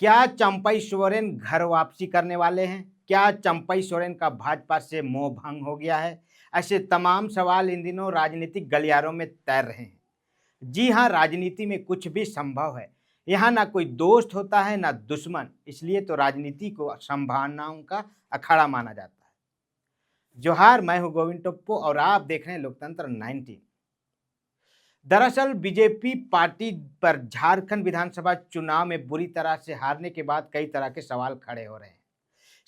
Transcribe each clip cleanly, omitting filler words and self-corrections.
क्या चंपई सोरेन घर वापसी करने वाले हैं? क्या चंपई सोरेन का भाजपा से मोह भंग हो गया है? ऐसे तमाम सवाल इन दिनों राजनीतिक गलियारों में तैर रहे हैं। जी हाँ, राजनीति में कुछ भी संभव है। यहाँ ना कोई दोस्त होता है ना दुश्मन, इसलिए तो राजनीति को संभावनाओं का अखाड़ा माना जाता है। जोहार, मैं हूँ गोविंद टोप्पो और आप देख रहे हैं लोकतंत्र 19। दरअसल बीजेपी पार्टी पर झारखंड विधानसभा चुनाव में बुरी तरह से हारने के बाद कई तरह के सवाल खड़े हो रहे हैं।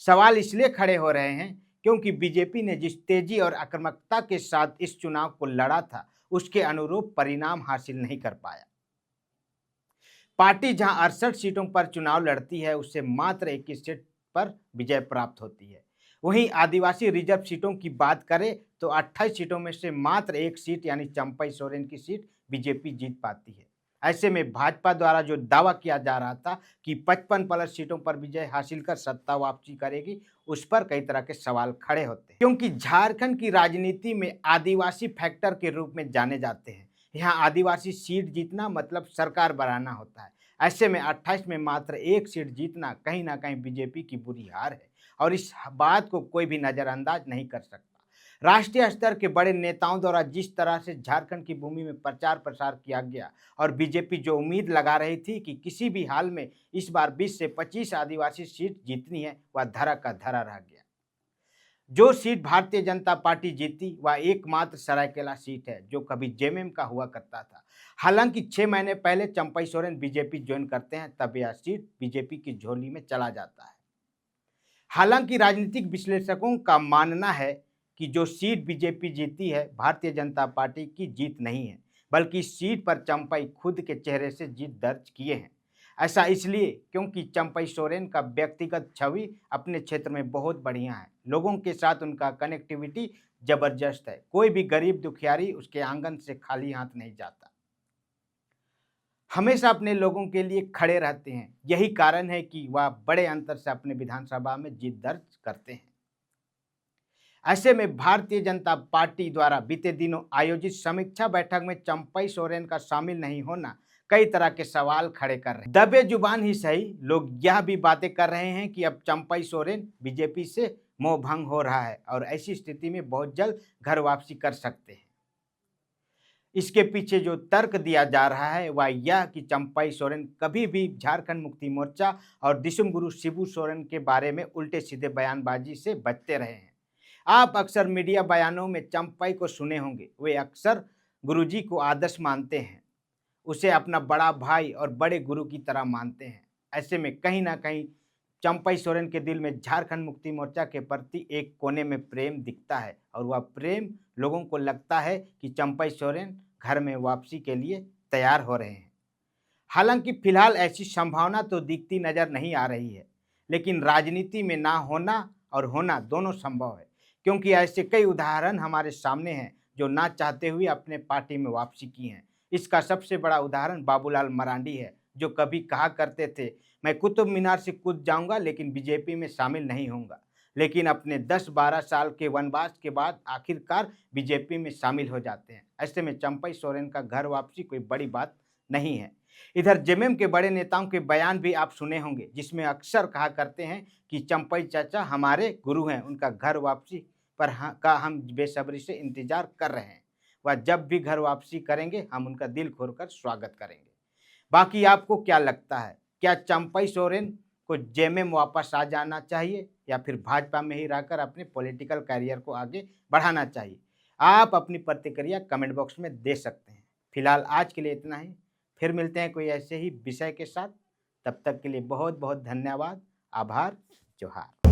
सवाल इसलिए खड़े हो रहे हैं क्योंकि बीजेपी ने जिस तेजी और आक्रामकता के साथ इस चुनाव को लड़ा था, उसके अनुरूप परिणाम हासिल नहीं कर पाया। पार्टी जहां 68 सीटों पर चुनाव लड़ती है, उससे मात्र 21 सीट पर विजय प्राप्त होती है। वहीं आदिवासी रिजर्व सीटों की बात करें तो 28 सीटों में से मात्र एक सीट यानी चंपई सोरेन की सीट बीजेपी जीत पाती है। ऐसे में भाजपा द्वारा जो दावा किया जा रहा था कि 55 प्लस सीटों पर विजय हासिल कर सत्ता वापसी करेगी, उस पर कई तरह के सवाल खड़े होते हैं, क्योंकि झारखंड की राजनीति में आदिवासी फैक्टर के रूप में जाने जाते हैं। यहाँ आदिवासी सीट जीतना मतलब सरकार बनाना होता है। ऐसे में 28 में मात्र एक सीट जीतना कहीं ना कहीं बीजेपी की बुरी हार है और इस बात को कोई भी नजरअंदाज नहीं कर सकता। राष्ट्रीय स्तर के बड़े नेताओं द्वारा जिस तरह से झारखंड की भूमि में प्रचार प्रसार किया गया और बीजेपी जो उम्मीद लगा रही थी कि किसी भी हाल में इस बार 20 से 25 आदिवासी सीट जीतनी है, वह धरा का धरा रह गया। जो सीट भारतीय जनता पार्टी जीती वह एकमात्र सरायकेला सीट है जो कभी जेएमएम का हुआ करता था। हालांकि 6 महीने पहले चंपई सोरेन बीजेपी ज्वाइन करते हैं, तब यह सीट बीजेपी की झोली में चला जाता है। हालांकि राजनीतिक विश्लेषकों का मानना है कि जो सीट बीजेपी जीती है, भारतीय जनता पार्टी की जीत नहीं है, बल्कि इस सीट पर चंपई खुद के चेहरे से जीत दर्ज किए हैं। ऐसा इसलिए क्योंकि चंपई सोरेन का व्यक्तिगत छवि अपने क्षेत्र में बहुत बढ़िया है। लोगों के साथ उनका कनेक्टिविटी जबरदस्त है। कोई भी गरीब दुखियारी उसके आंगन से खाली हाथ नहीं जाता। हमेशा अपने लोगों के लिए खड़े रहते हैं। यही कारण है कि वह बड़े अंतर से अपने विधानसभा में जीत दर्ज करते हैं। ऐसे में भारतीय जनता पार्टी द्वारा बीते दिनों आयोजित समीक्षा बैठक में चंपई सोरेन का शामिल नहीं होना कई तरह के सवाल खड़े कर रहे हैं। दबे जुबान ही सही, लोग यह भी बातें कर रहे हैं कि अब चंपई सोरेन बीजेपी से मोह भंग हो रहा है और ऐसी स्थिति में बहुत जल्द घर वापसी कर सकते हैं। इसके पीछे जो तर्क दिया जा रहा है वह यह कि चंपई सोरेन कभी भी झारखंड मुक्ति मोर्चा और दिसुम गुरु शिबू सोरेन के बारे में उल्टे सीधे बयानबाजी से बचते रहे हैं। आप अक्सर मीडिया बयानों में चंपई को सुने होंगे। वे अक्सर गुरुजी को आदर्श मानते हैं, उसे अपना बड़ा भाई और बड़े गुरु की तरह मानते हैं। ऐसे में कहीं ना कहीं चंपई सोरेन के दिल में झारखंड मुक्ति मोर्चा के प्रति एक कोने में प्रेम दिखता है और वह प्रेम लोगों को लगता है कि चंपई सोरेन घर में वापसी के लिए तैयार हो रहे हैं। हालांकि फिलहाल ऐसी संभावना तो दिखती नजर नहीं आ रही है, लेकिन राजनीति में ना होना और होना दोनों संभव है, क्योंकि ऐसे कई उदाहरण हमारे सामने हैं जो ना चाहते हुए अपने पार्टी में वापसी की हैं। इसका सबसे बड़ा उदाहरण बाबूलाल मरांडी है, जो कभी कहा करते थे मैं कुतुब मीनार से कूद जाऊंगा लेकिन बीजेपी में शामिल नहीं होऊंगा, लेकिन अपने 10-12 साल के वनवास के बाद आखिरकार बीजेपी में शामिल हो जाते हैं। ऐसे में चंपई सोरेन का घर वापसी कोई बड़ी बात नहीं है। इधर जेएमएम के बड़े नेताओं के बयान भी आप सुने होंगे, जिसमें अक्सर कहा करते हैं कि चंपई चाचा हमारे गुरु हैं, उनका घर वापसी का हम बेसब्री से इंतजार कर रहे हैं। वह जब भी घर वापसी करेंगे हम उनका दिल खोलकर स्वागत करेंगे। बाकी आपको क्या लगता है, क्या चंपई सोरेन को जेएमएम वापस आ जाना चाहिए या फिर भाजपा में ही रहकर अपने पॉलिटिकल करियर को आगे बढ़ाना चाहिए? आप अपनी प्रतिक्रिया कमेंट बॉक्स में दे सकते हैं। फिलहाल आज के लिए इतना ही। फिर मिलते हैं कोई ऐसे ही विषय के साथ। तब तक के लिए बहुत बहुत धन्यवाद। आभार। जोहार।